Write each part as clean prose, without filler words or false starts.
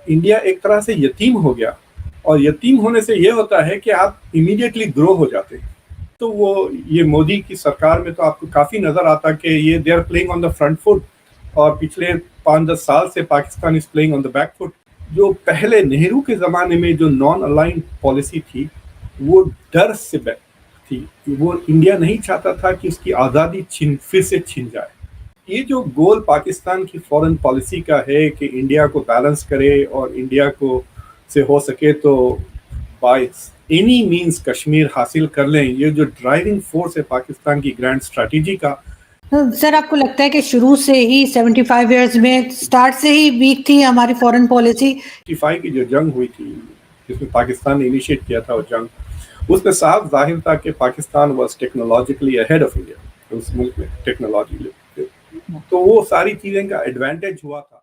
India ایک طرح سے یتیم ہو گیا، اور یتیم ہونے سے یہ ہوتا ہے کہ آپ امیڈیٹلی گرو ہو جاتے ہیں. تو وہ یہ مودی کی سرکار میں تو آپ کو کافی نظر آتا کہ یہ they are playing on the front foot, اور پچھلے 5-10 سال سے Pakistan is playing on the back foot. جو پہلے نہرو کے زمانے میں جو نان الائنڈ پالیسی تھی وہ ڈر سے تھی. وہ انڈیا نہیں چاہتا تھا کہ اس کی آزادی پھر سے چھن جائے. یہ جو گول پاکستان کی فورن پالیسی کا ہے کہ انڈیا کو بیلنس کرے اور انڈیا کو سے ہو سکے تو بائی اینی مینز کشمیر حاصل کر لیں، یہ جو ڈرائیونگ فورس ہے پاکستان کی گرینڈ اسٹریٹجی کا. سر آپ کو لگتا ہے کہ شروع سے ہی 75 ایئرز میں سٹارٹ سے ہی ویک تھی ہماری فورن پالیسی؟ 55 کی جو جنگ ہوئی تھی جس میں پاکستان نے انیشیٹ کیا تھا وہ جنگ، اس میں صاف ظاہر تھا کہ Pakistan was technologically ahead of India. اس ملک میں ٹیکنالوجی تو وہ ساری چیزیں کا ایڈوانٹیج ہوا تھا.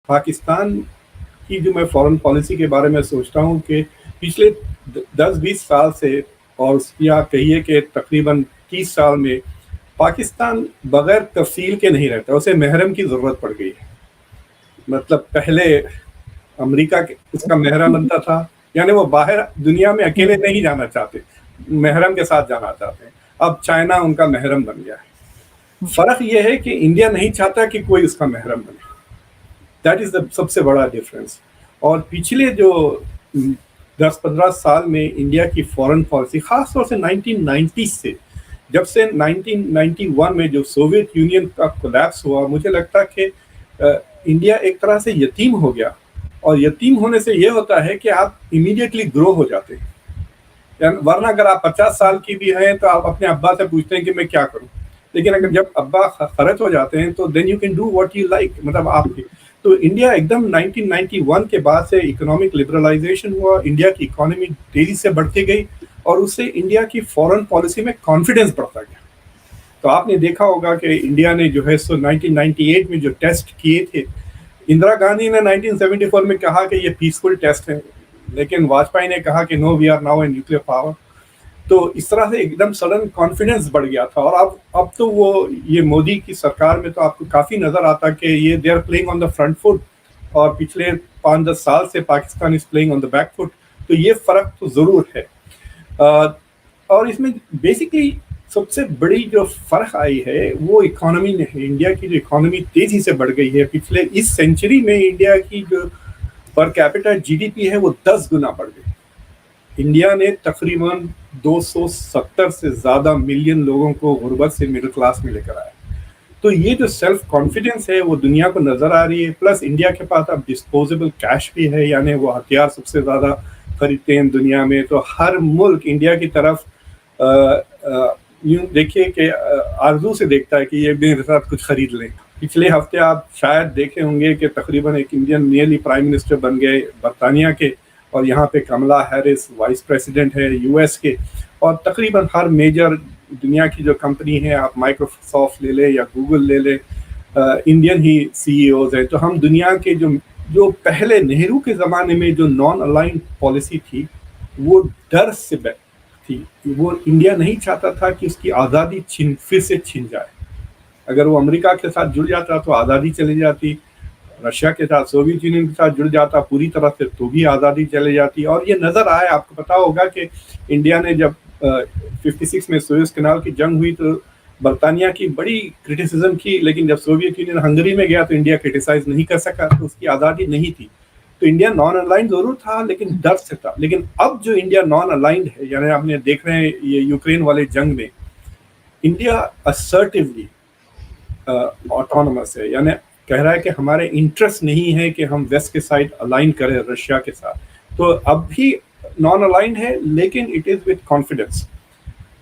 پاکستان کی جو میں فورن پالیسی کے بارے میں سوچتا ہوں کہ پچھلے 10-20 سال سے، اور یا کہیے کہ تقریباً 30 سال میں پاکستان بغیر تفصیل کے نہیں رہتا، اسے محرم کی ضرورت پڑ گئی ہے. مطلب پہلے امریکہ اس کا محرم بنتا تھا، یعنی وہ باہر دنیا میں اکیلے نہیں جانا چاہتے، محرم کے ساتھ جانا چاہتے ہیں. اب چائنا ان کا محرم بن گیا ہے. فرق یہ ہے کہ انڈیا نہیں چاہتا کہ کوئی اس کا محرم بنے. دیٹ از دا سب سے بڑا ڈفرینس. اور پچھلے جو 10-15 سال میں انڈیا کی فورن پالیسی، خاص طور سے 1990 سے، جب سے 1991 میں جو سوویت یونین کا کولیپس ہوا، مجھے لگتا کہ انڈیا ایک طرح سے یتیم ہو گیا. اور یتیم ہونے سے یہ ہوتا ہے کہ آپ امیڈیٹلی گرو ہو جاتے ہیں. ورنہ اگر آپ 50 سال کی بھی ہیں تو آپ اپنے ابا سے پوچھتے ہیں کہ میں کیا کروں، لیکن اگر جب ابا خرچ ہو جاتے ہیں تو then you can do what you like. مطلب آپ تو انڈیا ایک دم 1991 کے بعد سے اکنامک لبرلائزیشن ہوا، انڈیا کی اکانومی تیزی سے بڑھتی گئی، اور اس سے انڈیا کی فورن پالیسی میں کانفیڈنس بڑھتا گیا. تو آپ نے دیکھا ہوگا کہ انڈیا نے جو ہے 1998 میں جو ٹیسٹ کیے تھے، اندرا گاندھی نے 1974 میں کہا کہ یہ پیسفل ٹیسٹ ہے، لیکن واجپئی نے کہا کہ no we are now a nuclear power. تو اس طرح سے ایک دم سڈن کانفیڈنس بڑھ گیا تھا. اور اب تو وہ یہ مودی کی سرکار میں تو آپ کو کافی نظر آتا کہ یہ they are playing on the front foot, اور پچھلے 5-10 سال سے Pakistan is playing on the back foot. تو یہ فرق تو ضرور ہے. اور اس میں بیسکلی سب سے بڑی جو فرق آئی ہے وہ اکانومی میں ہے. انڈیا کی جو اکانومی تیزی سے بڑھ گئی ہے. پچھلے اس سینچری میں انڈیا کی جو پر کیپٹا جی ڈی پی ہے وہ 10 گنا بڑھ گئی. انڈیا نے تقریباً 270 سے زیادہ ملین لوگوں کو غربت سے مڈل کلاس میں لے کر آیا. تو یہ جو سیلف کانفیڈنس ہے وہ دنیا کو نظر آ رہی ہے. پلس انڈیا کے پاس اب ڈسپوزیبل کیش بھی ہے، یعنی وہ ہتھیار سب سے زیادہ خریدتے ہیں دنیا میں. تو ہر ملک انڈیا کی طرف یوں دیکھیے کہ آرزو سے دیکھتا ہے کہ یہ میرے ساتھ کچھ خرید لیں. پچھلے ہفتے آپ شاید دیکھے ہوں گے کہ تقریباً ایک انڈین نیئرلی پرائم منسٹر بن گئے برطانیہ کے، اور یہاں پہ کملا ہیرس وائس پریسیڈنٹ ہے یو ایس کے. اور تقریباً ہر میجر دنیا کی جو کمپنی ہے، آپ مائکروسافٹ لے لیں یا گوگل لے لیں، انڈین ہی سی ای اوز ہیں. تو ہم دنیا کے جو پہلے نہرو کے زمانے میں جو نان الائنڈ پالیسی تھی وہ ڈر سے تھی. وہ انڈیا نہیں چاہتا تھا کہ اس کی آزادی پھر سے چھن جائے. اگر وہ امریکہ کے ساتھ جڑ جاتا تو آزادی چلی جاتی، رشیا کے ساتھ، سوویت یونین کے ساتھ جڑ جاتا پوری طرح سے تو بھی آزادی چلی جاتی. اور یہ نظر آئے، آپ کو پتا ہوگا کہ انڈیا نے جب 56 میں سوئس کینال کی جنگ ہوئی تو برطانیہ کی بڑی کرٹیسزم کی، لیکن جب سوویت یونین ہنگری میں گیا تو انڈیا کرٹیسائز نہیں کر سکا، تو اس کی آزادی نہیں تھی. تو انڈیا نان الائنڈ ضرور تھا لیکن ڈر سے تھا. لیکن اب جو انڈیا نان الائنڈ ہے، یعنی آپ نے دیکھ رہے ہیں یہ یوکرین والے جنگ میں انڈیا اسرٹیولی آٹونومس ہے، یعنی کہہ رہا ہے کہ ہمارے انٹرسٹ نہیں ہے کہ ہم ویسٹ کے سائڈ الائن کریں رشیا کے ساتھ. تو اب بھی نان الائنڈ ہے لیکن اٹ از وتھ کانفیڈنس.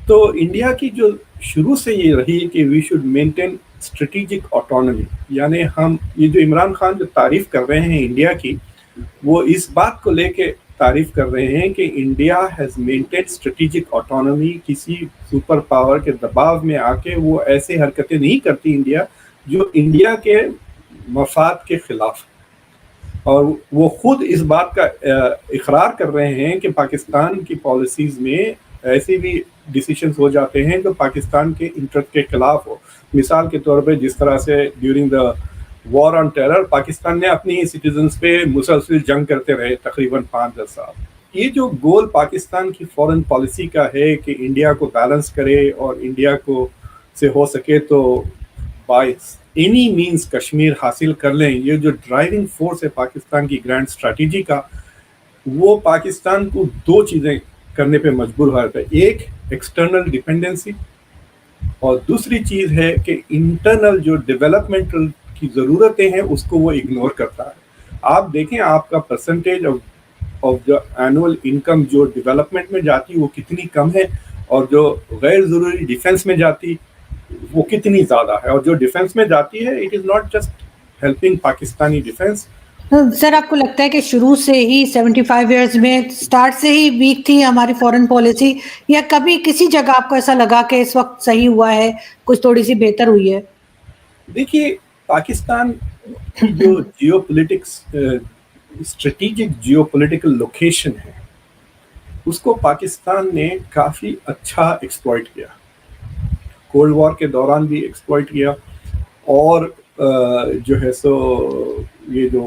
تو انڈیا کی جو شروع سے یہ رہی کہ we should maintain strategic autonomy, یعنی ہم یہ جو عمران خان جو تعریف کر رہے ہیں انڈیا کی، وہ اس بات کو لے کے تعریف کر رہے ہیں کہ India has maintain strategic autonomy. کسی سپر پاور کے دباؤ میں آ کے وہ ایسے حرکتیں نہیں کرتی انڈیا جو انڈیا کے مفاد کے خلاف. اور وہ خود اس بات کا اقرار کر رہے ہیں کہ پاکستان کی پالیسیز میں ایسے بھی ڈیسیشنز ہو جاتے ہیں جو پاکستان کے انٹرسٹ کے خلاف ہو. مثال کے طور پہ جس طرح سے during the war on terror Pakistan نے اپنی سٹیزنز پہ مسلسل جنگ کرتے رہے تقریباً 5-10 سال. یہ جو گول پاکستان کی فورن پالیسی کا ہے کہ انڈیا کو بیلنس کرے اور انڈیا کو سے ہو سکے تو بائی اینی مینز کشمیر حاصل کر لیں, یہ جو ڈرائیونگ فورس ہے پاکستان کی گرینڈ اسٹریٹجی کا, وہ پاکستان کو دو چیزیں کرنے پہ مجبور ہوا ہے. ایک ایکسٹرنل ڈیپینڈنسی, اور دوسری چیز ہے کہ انٹرنل جو ڈیولپمنٹل کی ضرورتیں ہیں اس کو وہ اگنور کرتا ہے. آپ دیکھیں آپ کا پرسنٹیج آف جو اینول انکم جو ڈیولپمنٹ میں جاتی وہ کتنی کم ہے, اور جو غیر ضروری ڈیفنس میں جاتی وہ کتنی زیادہ ہے. اور جو ڈیفنس میں جاتی ہے it is not just helping Pakistani defence. Sir آپ کو لگتا ہے کہ شروع سے ہی 75 ایئرز میں سٹارٹ سے ہی ویک تھی ہماری فورن پالیسی, یا کبھی کسی جگہ آپ کو ایسا لگا کہ اس وقت صحیح ہوا ہے, کچھ تھوڑی سی بہتر ہوئی ہے؟ دیکھیے پاکستان کی جو geopolitics strategic geopolitical location ہے اس کو پاکستان نے کافی اچھا ایکسپلائٹ کیا. کولڈ وار کے دوران بھی ایکسپلائٹ کیا, اور جو ہے سو یہ جو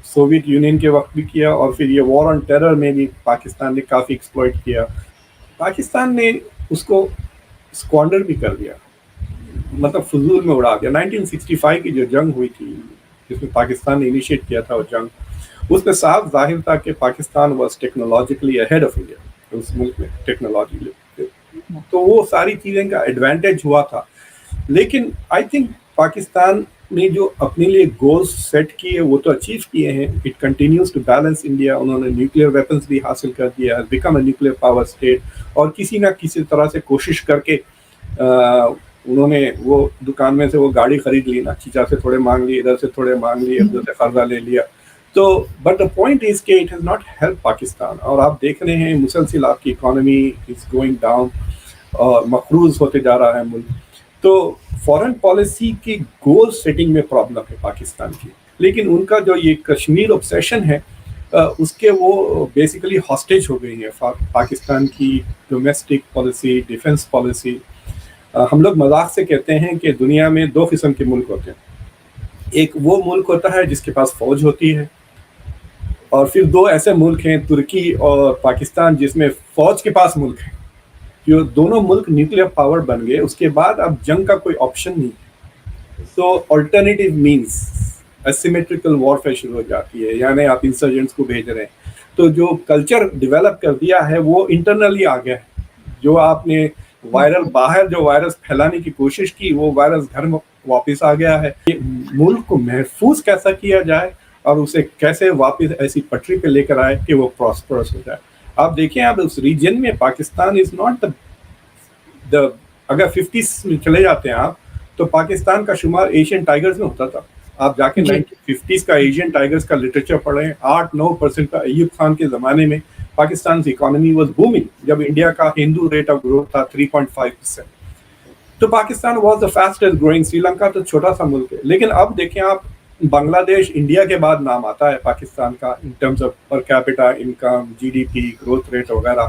سوویت یونین کے وقت بھی کیا, اور پھر یہ وار آن ٹیرر میں بھی پاکستان نے کافی ایکسپلائٹ کیا. پاکستان نے اس کو اسکوانڈر بھی کر دیا, مطلب فضول میں اڑا دیا. 1965 کی جو جنگ ہوئی تھی جس میں پاکستان نے انیشیٹ کیا تھا وہ جنگ, اس میں صاف ظاہر تھا کہ Pakistan was technologically ahead of India. اس ملک میں ٹیکنالوجی تو وہ ساری چیزیں کا ایڈوانٹیج ہوا تھا. لیکن آئی تھنک پاکستان نے جو اپنے لیے گولز سیٹ کیے وہ تو اچیو کیے ہیں. It continues to balance India. انہوں نے نیوکلیئر ویپنز بھی حاصل کر دیا, become a nuclear power state, اور کسی نہ کسی طرح سے کوشش کر کے انہوں نے وہ دکان میں سے وہ گاڑی خرید لی نا, چیچا سے تھوڑے مانگ لیے, ادھر سے تھوڑے مانگ لیے, ادھر سے قرضہ لے لیا. تو بٹ دا پوائنٹ از کہ it has not help Pakistan. اور آپ دیکھ رہے ہیں مسلسل آپ کی اکانومی از گوئنگ ڈاؤن اور مقروض ہوتے جا رہا ہے ملک. تو فورن پالیسی کی گول سیٹنگ میں پرابلم ہے پاکستان کی. لیکن ان کا جو یہ کشمیر obsession ہے اس کے وہ بیسیکلی ہاسٹیج ہو گئی ہے پاکستان کی ڈومیسٹک پالیسی, ڈیفنس پالیسی. ہم لوگ مذاق سے کہتے ہیں کہ دنیا میں دو قسم کے ملک ہوتے ہیں. ایک وہ ملک ہوتا ہے جس کے پاس فوج ہوتی ہے, اور پھر دو ایسے ملک ہیں ترکی اور پاکستان جس میں فوج کے پاس ملک ہے. جو دونوں ملک نیوکلیئر پاور بن گئے اس کے بعد اب جنگ کا کوئی آپشن نہیں ہے. سو آلٹرنیٹیو مینس اسیمیٹریکل وارفیئر شروع ہو جاتی ہے, یعنی آپ انسرجنٹس کو بھیج رہے ہیں. تو جو کلچر ڈیولپ کر دیا ہے وہ انٹرنلی آ گیا ہے. جو آپ نے وائرل باہر جو وائرس پھیلانے کی کوشش کی وہ وائرس گھر میں واپس آ گیا ہے. ملک کو محفوظ کیسا کیا جائے اور اسے کیسے واپس ایسی پٹری پہ لے کر آئے کہ وہ پراسپرس ہو جائے. آپ دیکھیں اب اس ریجن میں پاکستان از ناٹ دا اگر 50s میں چلے جاتے ہیں آپ تو پاکستان کا شمار ایشین ٹائیگرز میں ہوتا تھا. آپ جا کے 1950s کا ایشین ٹائیگرز کا لٹریچر پڑھیں, 8-9% کا ایوب خان کے زمانے میں پاکستان کی اکانومی واز بومنگ, جب انڈیا کا ہندو ریٹ آف گروتھ تھا 3.5%. تو Pakistan was the fastest growing. Sri Lanka تو چھوٹا سا ملک ہے, لیکن اب دیکھیں آپ بنگلہ دیش انڈیا کے بعد نام آتا ہے پاکستان کا in terms of per capita income, G D P, growth rate وغیرہ.